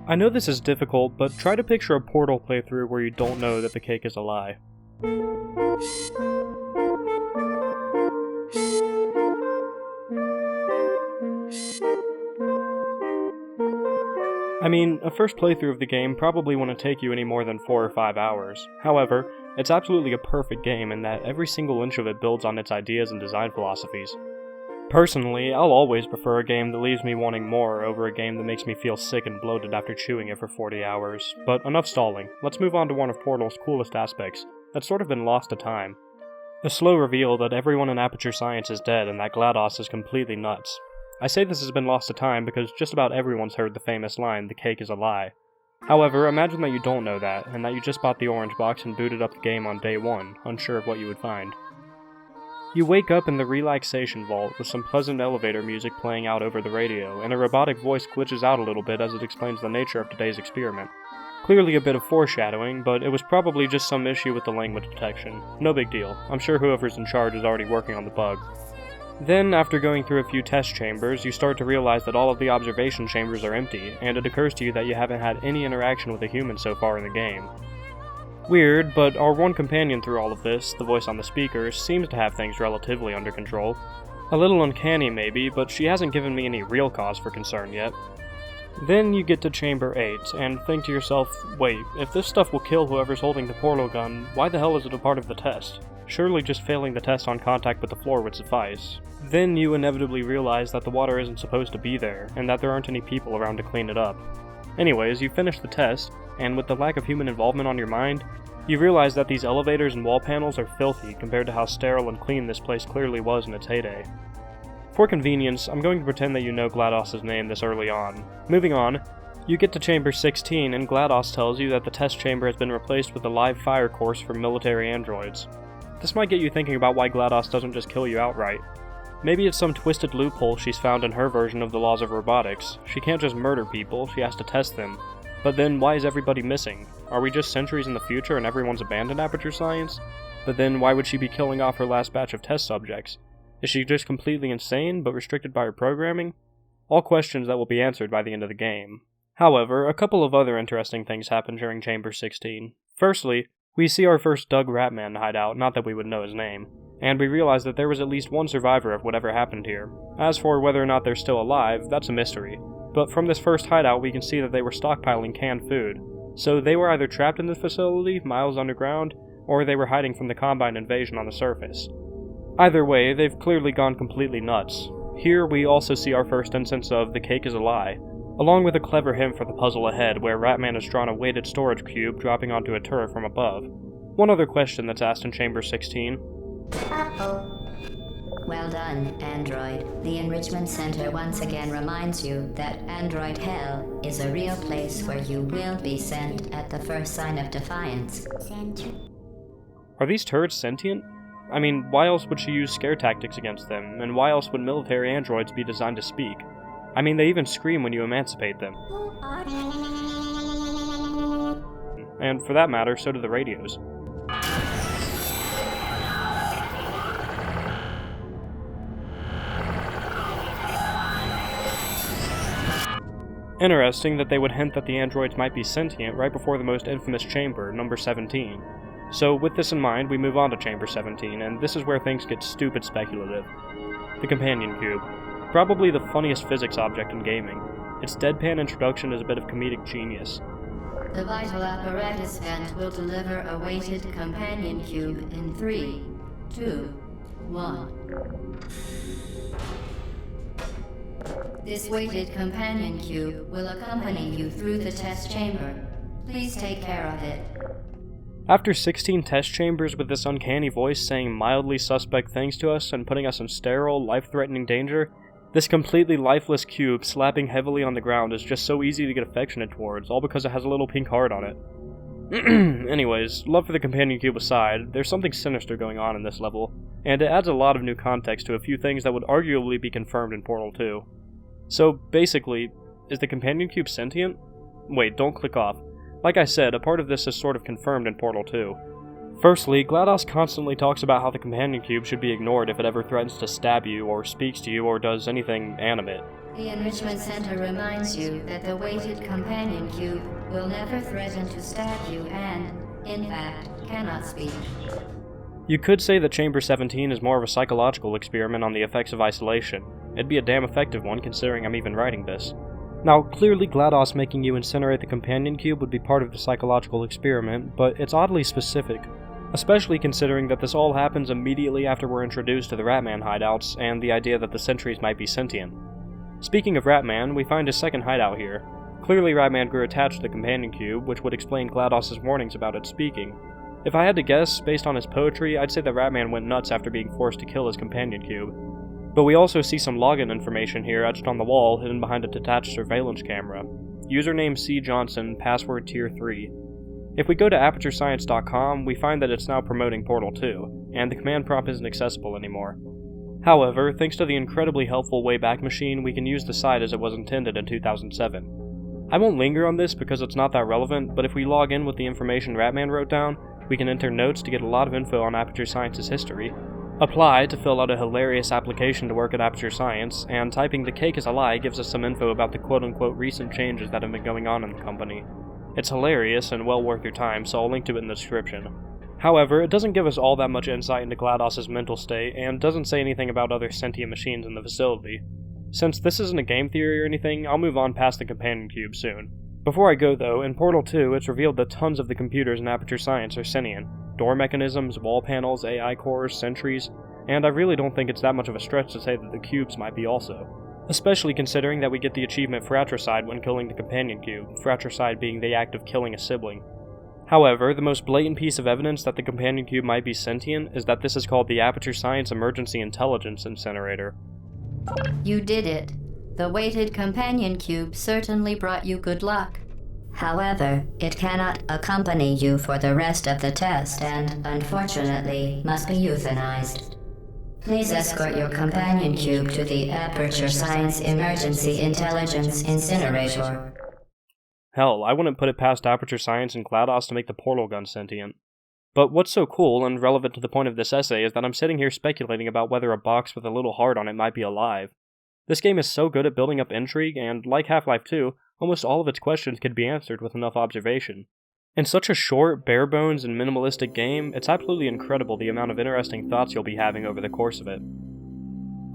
I know this is difficult, but try to picture a Portal playthrough where you don't know that the cake is a lie. I mean, a first playthrough of the game probably wouldn't take you any more than 4 or 5 hours. However, it's absolutely a perfect game in that every single inch of it builds on its ideas and design philosophies. Personally, I'll always prefer a game that leaves me wanting more over a game that makes me feel sick and bloated after chewing it for 40 hours. But enough stalling, let's move on to one of Portal's coolest aspects, that's sort of been lost to time. The slow reveal that everyone in Aperture Science is dead and that GLaDOS is completely nuts. I say this has been lost to time because just about everyone's heard the famous line, "the cake is a lie." However, imagine that you don't know that, and that you just bought the orange box and booted up the game on day one, unsure of what you would find. You wake up in the relaxation vault with some pleasant elevator music playing out over the radio, and a robotic voice glitches out a little bit as it explains the nature of today's experiment. Clearly a bit of foreshadowing, but it was probably just some issue with the language detection. No big deal, I'm sure whoever's in charge is already working on the bug. Then, after going through a few test chambers, you start to realize that all of the observation chambers are empty, and it occurs to you that you haven't had any interaction with a human so far in the game. Weird, but our one companion through all of this, the voice on the speaker, seems to have things relatively under control. A little uncanny maybe, but she hasn't given me any real cause for concern yet. Then you get to Chamber 8, and think to yourself, wait, if this stuff will kill whoever's holding the portal gun, why the hell is it a part of the test? Surely just failing the test on contact with the floor would suffice. Then you inevitably realize that the water isn't supposed to be there, and that there aren't any people around to clean it up. Anyways, you finish the test, and with the lack of human involvement on your mind, you realize that these elevators and wall panels are filthy compared to how sterile and clean this place clearly was in its heyday. For convenience, I'm going to pretend that you know GLaDOS' name this early on. Moving on, you get to Chamber 16, and GLaDOS tells you that the test chamber has been replaced with a live fire course for military androids. This might get you thinking about why GLaDOS doesn't just kill you outright. Maybe it's some twisted loophole she's found in her version of the laws of robotics. She can't just murder people, she has to test them. But then why is everybody missing? Are we just centuries in the future and everyone's abandoned Aperture Science? But then why would she be killing off her last batch of test subjects? Is she just completely insane, but restricted by her programming? All questions that will be answered by the end of the game. However, a couple of other interesting things happen during Chamber 16. Firstly, we see our first Rattman hideout, not that we would know his name, and we realize that there was at least one survivor of whatever happened here. As for whether or not they're still alive, that's a mystery. But from this first hideout we can see that they were stockpiling canned food. So they were either trapped in the facility, miles underground, or they were hiding from the Combine invasion on the surface. Either way, they've clearly gone completely nuts. Here we also see our first instance of the cake is a lie, along with a clever hint for the puzzle ahead where Rattman has drawn a weighted storage cube dropping onto a turret from above. One other question that's asked in Chamber 16. Uh-oh. Well done, Android. The Enrichment Center once again reminds you that Android Hell is a real place where you will be sent at the first sign of defiance. Are these turrets sentient? I mean, why else would she use scare tactics against them, and why else would military androids be designed to speak? I mean, they even scream when you emancipate them. And for that matter, so do the radios. Interesting that they would hint that the androids might be sentient right before the most infamous chamber, number 17. So with this in mind, we move on to Chamber 17, and this is where things get stupid speculative. The Companion Cube. Probably the funniest physics object in gaming. Its deadpan introduction is a bit of comedic genius. The vital apparatus vent will deliver a weighted companion cube in 3, 2, 1. This weighted companion cube will accompany you through the test chamber. Please take care of it. After 16 test chambers with this uncanny voice saying mildly suspect things to us and putting us in sterile, life-threatening danger, this completely lifeless cube slapping heavily on the ground is just so easy to get affectionate towards, all because it has a little pink heart on it. Anyways, love for the companion cube aside, there's something sinister going on in this level, and it adds a lot of new context to a few things that would arguably be confirmed in Portal 2. So, basically, is the companion cube sentient? Wait, don't click off. Like I said, a part of this is sort of confirmed in Portal 2. Firstly, GLaDOS constantly talks about how the companion cube should be ignored if it ever threatens to stab you, or speaks to you, or does anything animate. The Enrichment Center reminds you that the weighted companion cube will never threaten to stab you and, in fact, cannot speak. You could say that Chamber 17 is more of a psychological experiment on the effects of isolation. It'd be a damn effective one considering I'm even writing this. Now, clearly GLaDOS making you incinerate the companion cube would be part of the psychological experiment, but it's oddly specific. Especially considering that this all happens immediately after we're introduced to the Rattman hideouts and the idea that the sentries might be sentient. Speaking of Rattman, we find his second hideout here. Clearly Rattman grew attached to the companion cube, which would explain GLaDOS' warnings about it speaking. If I had to guess, based on his poetry, I'd say that Rattman went nuts after being forced to kill his companion cube. But we also see some login information here etched on the wall, hidden behind a detached surveillance camera. Username CJOHNSON, password tier 3. If we go to ApertureScience.com, we find that it's now promoting Portal 2, and the command prompt isn't accessible anymore. However, thanks to the incredibly helpful Wayback Machine, we can use the site as it was intended in 2007. I won't linger on this because it's not that relevant, but if we log in with the information Rattman wrote down, we can enter notes to get a lot of info on Aperture Science's history, apply to fill out a hilarious application to work at Aperture Science, and typing "the cake is a lie" gives us some info about the quote-unquote recent changes that have been going on in the company. It's hilarious and well worth your time, so I'll link to it in the description. However, it doesn't give us all that much insight into GLaDOS' mental state, and doesn't say anything about other sentient machines in the facility. Since this isn't a game theory or anything, I'll move on past the companion cube soon. Before I go though, in Portal 2, it's revealed that tons of the computers in Aperture Science are sentient. Door mechanisms, wall panels, AI cores, sentries, and I really don't think it's that much of a stretch to say that the cubes might be also. Especially considering that we get the achievement Fratricide when killing the companion cube, Fratricide being the act of killing a sibling. However, the most blatant piece of evidence that the companion cube might be sentient is that this is called the Aperture Science Emergency Intelligence Incinerator. You did it. The weighted companion cube certainly brought you good luck. However, it cannot accompany you for the rest of the test and, unfortunately, must be euthanized. Please escort your companion cube to the Aperture Science Emergency Intelligence Incinerator. Hell, I wouldn't put it past Aperture Science and GLaDOS to make the portal gun sentient. But what's so cool and relevant to the point of this essay is that I'm sitting here speculating about whether a box with a little heart on it might be alive. This game is so good at building up intrigue, and like Half-Life 2, almost all of its questions could be answered with enough observation. In such a short, bare-bones, and minimalistic game, it's absolutely incredible the amount of interesting thoughts you'll be having over the course of it.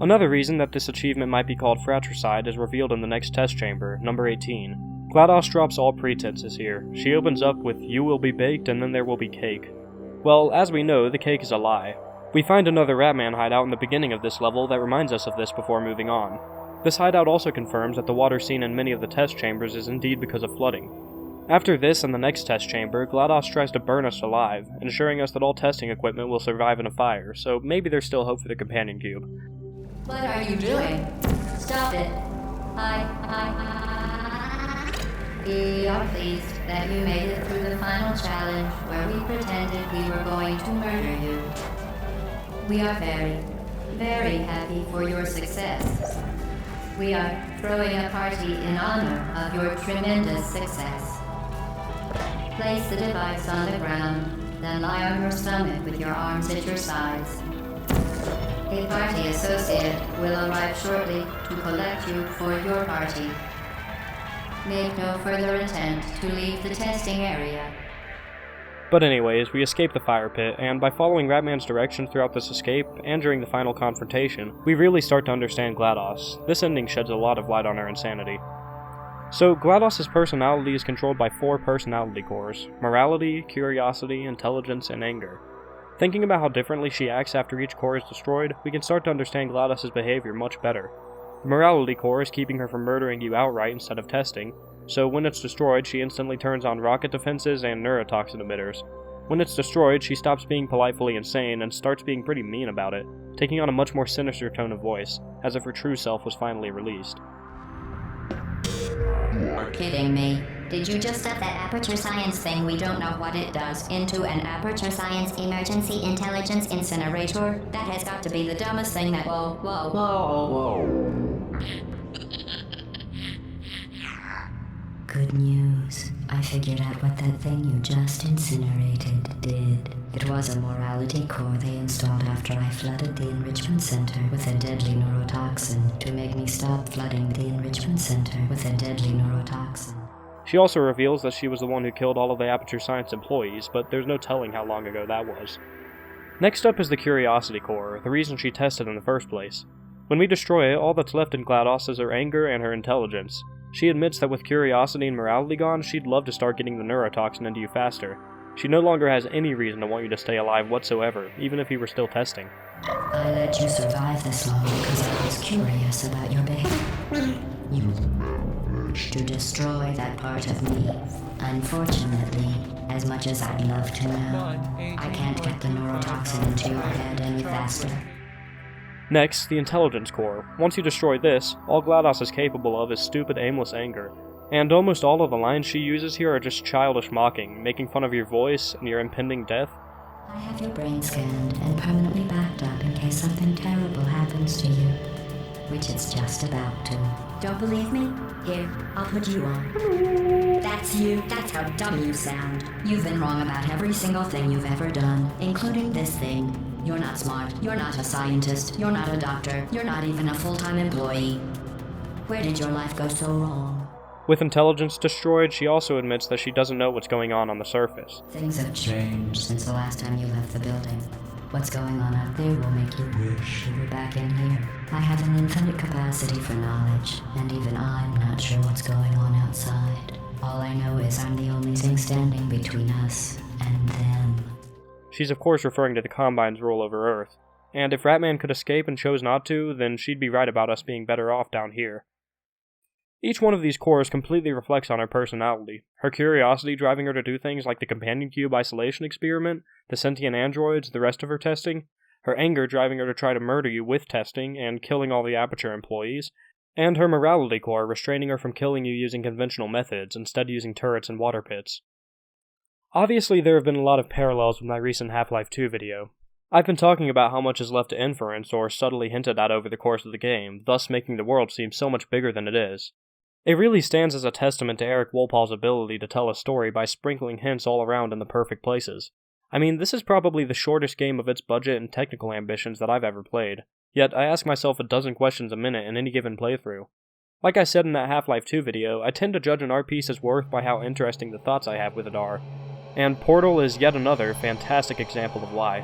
Another reason that this achievement might be called Fratricide is revealed in the next test chamber, number 18. GLaDOS drops all pretenses here. She opens up with "you will be baked and then there will be cake." Well, as we know, the cake is a lie. We find another Rattman hideout in the beginning of this level that reminds us of this before moving on. This hideout also confirms that the water seen in many of the test chambers is indeed because of flooding. After this and the next test chamber, GLaDOS tries to burn us alive, ensuring us that all testing equipment will survive in a fire, so maybe there's still hope for the companion cube. What are you doing? Stop it. We are pleased that you made it through the final challenge where we pretended we were going to murder you. We are very, very happy for your success. We are throwing a party in honor of your tremendous success. Place the device on the ground, then lie on your stomach with your arms at your sides. A party associate will arrive shortly to collect you for your party. Make no further attempt to leave the testing area. But anyways, we escape the fire pit, and by following Rattman's directions throughout this escape, and during the final confrontation, we really start to understand GLaDOS. This ending sheds a lot of light on her insanity. So, GLaDOS' personality is controlled by 4 personality cores: morality, curiosity, intelligence, and anger. Thinking about how differently she acts after each core is destroyed, we can start to understand GLaDOS' behavior much better. The morality core is keeping her from murdering you outright instead of testing, so when it's destroyed, she instantly turns on rocket defenses and neurotoxin emitters. When it's destroyed, she stops being politely insane and starts being pretty mean about it, taking on a much more sinister tone of voice, as if her true self was finally released. You're kidding me. Did you just up that Aperture Science thing, we don't know what it does, into an Aperture Science Emergency Intelligence Incinerator? That has got to be the dumbest thing that— Whoa. Good news. I figured out what that thing you just incinerated did. It was a morality core they installed after I flooded the enrichment center with a deadly neurotoxin to make me stop flooding the enrichment center with a deadly neurotoxin. She also reveals that she was the one who killed all of the Aperture Science employees, but there's no telling how long ago that was. Next up is the Curiosity Core, the reason she tested in the first place. When we destroy it, all that's left in GLaDOS is her anger and her intelligence. She admits that with curiosity and morality gone, she'd love to start getting the neurotoxin into you faster. She no longer has any reason to want you to stay alive whatsoever, even if you were still testing. I let you survive this long because I was curious about your behavior. You managed to destroy that part of me. Unfortunately, as much as I'd love to know, I can't get the neurotoxin into your head any faster. Next, the Intelligence Core. Once you destroy this, all GLaDOS is capable of is stupid, aimless anger. And almost all of the lines she uses here are just childish mocking, making fun of your voice and your impending death. I have your brain scanned and permanently backed up in case something terrible happens to you. Which it's just about to. Don't believe me? Here, I'll put you on. That's you. That's how dumb you sound. You've been wrong about every single thing you've ever done, including this thing. You're not smart. You're not a scientist. You're not a doctor. You're not even a full-time employee. Where did your life go so wrong? With intelligence destroyed, she also admits that she doesn't know what's going on the surface. Things have changed since the last time you left the building. What's going on out there will make you wish you were back in here. I have an infinite capacity for knowledge, and even I'm not sure what's going on outside. All I know is I'm the only thing standing between us and them. She's of course referring to the Combine's rule over Earth. And if Rattman could escape and chose not to, then she'd be right about us being better off down here. Each one of these cores completely reflects on her personality, her curiosity driving her to do things like the companion cube isolation experiment, the sentient androids, the rest of her testing, her anger driving her to try to murder you with testing and killing all the Aperture employees, and her morality core restraining her from killing you using conventional methods, instead using turrets and water pits. Obviously there have been a lot of parallels with my recent Half-Life 2 video. I've been talking about how much is left to inference or subtly hinted at over the course of the game, thus making the world seem so much bigger than it is. It really stands as a testament to Eric Wolpaw's ability to tell a story by sprinkling hints all around in the perfect places. I mean, this is probably the shortest game of its budget and technical ambitions that I've ever played, yet I ask myself a dozen questions a minute in any given playthrough. Like I said in that Half-Life 2 video, I tend to judge an art piece's worth by how interesting the thoughts I have with it are, and Portal is yet another fantastic example of why.